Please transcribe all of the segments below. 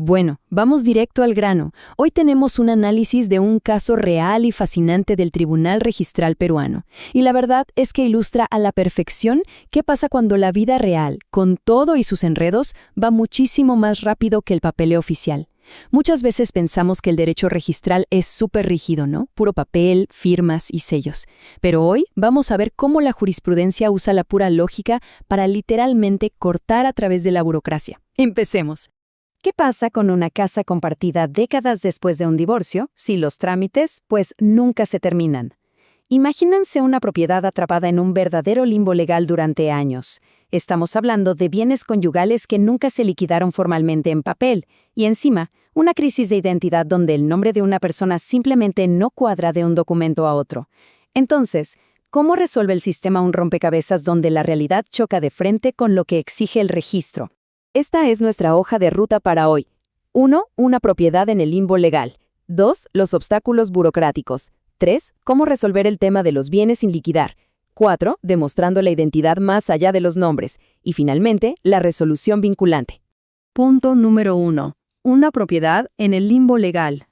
Bueno, vamos directo al grano. Hoy tenemos un análisis de un caso real y fascinante del Tribunal Registral peruano. Y la verdad es que ilustra a la perfección qué pasa cuando la vida real, con todo y sus enredos, va muchísimo más rápido que el papeleo oficial. Muchas veces pensamos que el derecho registral es súper rígido, ¿no? Puro papel, firmas y sellos. Pero hoy vamos a ver cómo la jurisprudencia usa la pura lógica para literalmente cortar a través de la burocracia. Empecemos. ¿Qué pasa con una casa compartida décadas después de un divorcio si los trámites, pues, nunca se terminan? Imagínense una propiedad atrapada en un verdadero limbo legal durante años. Estamos hablando de bienes conyugales que nunca se liquidaron formalmente en papel, y encima, una crisis de identidad donde el nombre de una persona simplemente no cuadra de un documento a otro. Entonces, ¿cómo resuelve el sistema un rompecabezas donde la realidad choca de frente con lo que exige el registro? Esta es nuestra hoja de ruta para hoy. 1. Una propiedad en el limbo legal. 2. Los obstáculos burocráticos. 3. Cómo resolver el tema de los bienes sin liquidar. 4. Demostrando la identidad más allá de los nombres. Y finalmente, la resolución vinculante. Punto número 1. Una propiedad en el limbo legal.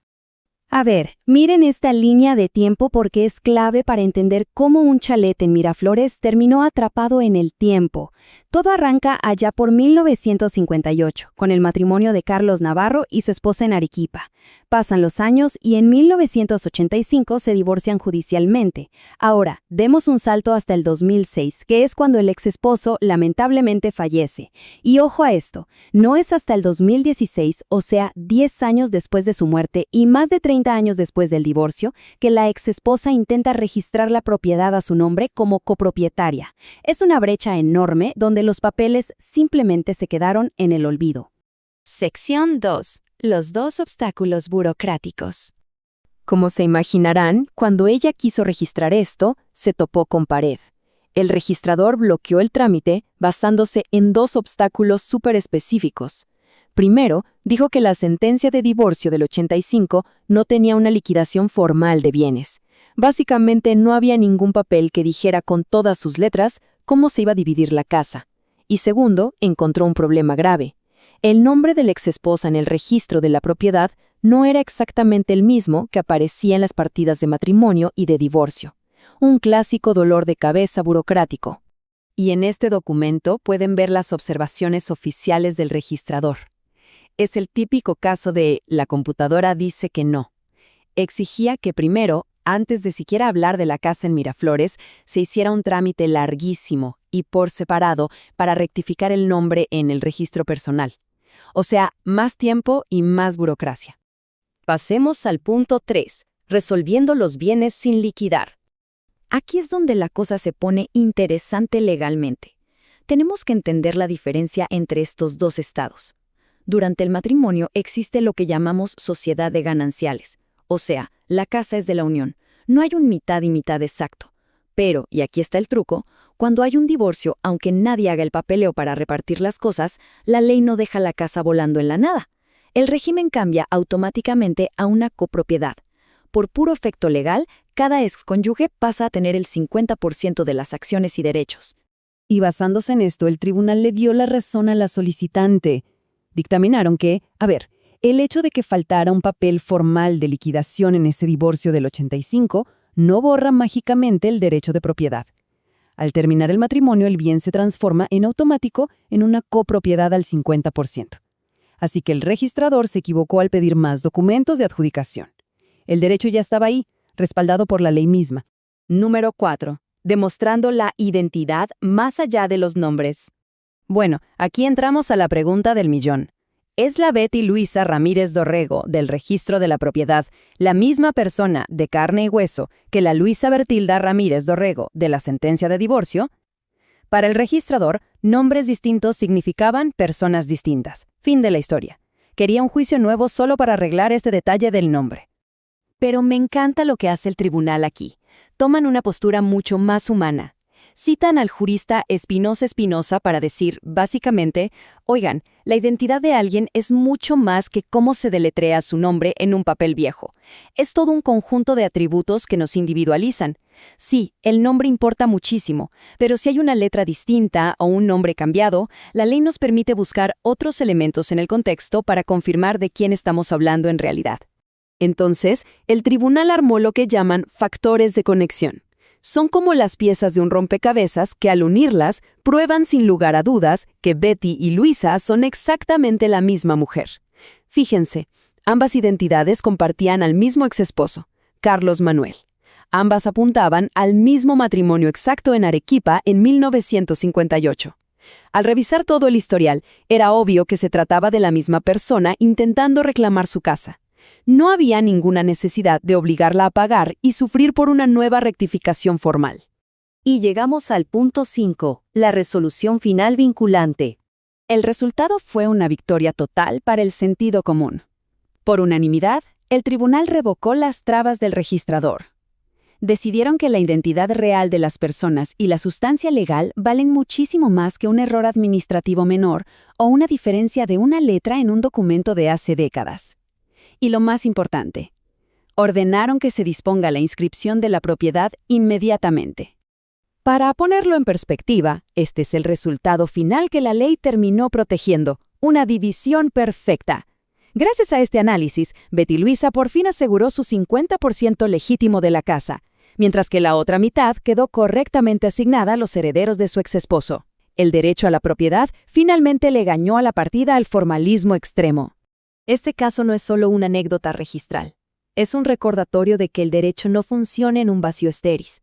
A ver, miren esta línea de tiempo porque es clave para entender cómo un chalet en Miraflores terminó atrapado en el tiempo. Todo arranca allá por 1958, con el matrimonio de Carlos Navarro y su esposa en Arequipa. Pasan los años y en 1985 se divorcian judicialmente. Ahora, demos un salto hasta el 2006, que es cuando el exesposo lamentablemente fallece. Y ojo a esto, no es hasta el 2016, o sea, 10 años después de su muerte y más de 30 años después del divorcio, que la exesposa intenta registrar la propiedad a su nombre como copropietaria. Es una brecha enorme donde los papeles simplemente se quedaron en el olvido. Sección 2. Los dos obstáculos burocráticos. Como se imaginarán, cuando ella quiso registrar esto, se topó con pared. El registrador bloqueó el trámite basándose en dos obstáculos súper específicos. Primero, dijo que la sentencia de divorcio del 85 no tenía una liquidación formal de bienes. Básicamente no había ningún papel que dijera con todas sus letras cómo se iba a dividir la casa. Y segundo, encontró un problema grave. El nombre de la exesposa en el registro de la propiedad no era exactamente el mismo que aparecía en las partidas de matrimonio y de divorcio. Un clásico dolor de cabeza burocrático. Y en este documento pueden ver las observaciones oficiales del registrador. Es el típico caso de la computadora dice que no. Exigía que primero, antes de siquiera hablar de la casa en Miraflores, se hiciera un trámite larguísimo y por separado para rectificar el nombre en el registro personal. O sea, más tiempo y más burocracia. Pasemos al punto 3, resolviendo los bienes sin liquidar. Aquí es donde la cosa se pone interesante legalmente. Tenemos que entender la diferencia entre estos dos estados. Durante el matrimonio existe lo que llamamos sociedad de gananciales, o sea, la casa es de la unión. No hay un mitad y mitad exacto. Pero, y aquí está el truco, cuando hay un divorcio, aunque nadie haga el papeleo para repartir las cosas, la ley no deja la casa volando en la nada. El régimen cambia automáticamente a una copropiedad. Por puro efecto legal, cada excónyuge pasa a tener el 50% de las acciones y derechos. Y basándose en esto, el tribunal le dio la razón a la solicitante. Dictaminaron que, el hecho de que faltara un papel formal de liquidación en ese divorcio del 85 no borra mágicamente el derecho de propiedad. Al terminar el matrimonio, el bien se transforma en automático en una copropiedad al 50%. Así que el registrador se equivocó al pedir más documentos de adjudicación. El derecho ya estaba ahí, respaldado por la ley misma. Número 4. Demostrando la identidad más allá de los nombres. Bueno, aquí entramos a la pregunta del millón. ¿Es la Betty Luisa Ramírez Dorrego, del registro de la propiedad, la misma persona de carne y hueso que la Luisa Bertilda Ramírez Dorrego, de la sentencia de divorcio? Para el registrador, nombres distintos significaban personas distintas. Fin de la historia. Quería un juicio nuevo solo para arreglar este detalle del nombre. Pero me encanta lo que hace el tribunal aquí. Toman una postura mucho más humana. Citan al jurista Espinosa Espinosa para decir, básicamente, oigan, la identidad de alguien es mucho más que cómo se deletrea su nombre en un papel viejo. Es todo un conjunto de atributos que nos individualizan. Sí, el nombre importa muchísimo, pero si hay una letra distinta o un nombre cambiado, la ley nos permite buscar otros elementos en el contexto para confirmar de quién estamos hablando en realidad. Entonces, el tribunal armó lo que llaman factores de conexión. Son como las piezas de un rompecabezas que al unirlas prueban sin lugar a dudas que Betty y Luisa son exactamente la misma mujer. Fíjense, ambas identidades compartían al mismo exesposo, Carlos Manuel. Ambas apuntaban al mismo matrimonio exacto en Arequipa en 1958. Al revisar todo el historial, era obvio que se trataba de la misma persona intentando reclamar su casa. No había ninguna necesidad de obligarla a pagar y sufrir por una nueva rectificación formal. Y llegamos al punto 5, la resolución final vinculante. El resultado fue una victoria total para el sentido común. Por unanimidad, el tribunal revocó las trabas del registrador. Decidieron que la identidad real de las personas y la sustancia legal valen muchísimo más que un error administrativo menor o una diferencia de una letra en un documento de hace décadas. Y lo más importante, ordenaron que se disponga la inscripción de la propiedad inmediatamente. Para ponerlo en perspectiva, este es el resultado final que la ley terminó protegiendo, una división perfecta. Gracias a este análisis, Betty Luisa por fin aseguró su 50% legítimo de la casa, mientras que la otra mitad quedó correctamente asignada a los herederos de su exesposo. El derecho a la propiedad finalmente le ganó a la partida al formalismo extremo. Este caso no es solo una anécdota registral, es un recordatorio de que el derecho no funciona en un vacío estéris,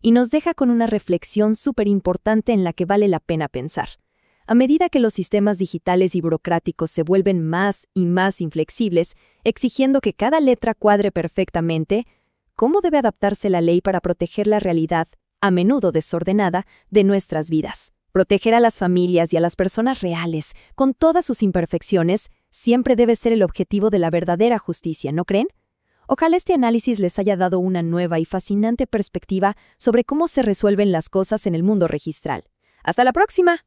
y nos deja con una reflexión súper importante en la que vale la pena pensar. A medida que los sistemas digitales y burocráticos se vuelven más y más inflexibles, exigiendo que cada letra cuadre perfectamente, ¿cómo debe adaptarse la ley para proteger la realidad, a menudo desordenada, de nuestras vidas? Proteger a las familias y a las personas reales, con todas sus imperfecciones, siempre debe ser el objetivo de la verdadera justicia, ¿no creen? Ojalá este análisis les haya dado una nueva y fascinante perspectiva sobre cómo se resuelven las cosas en el mundo registral. ¡Hasta la próxima!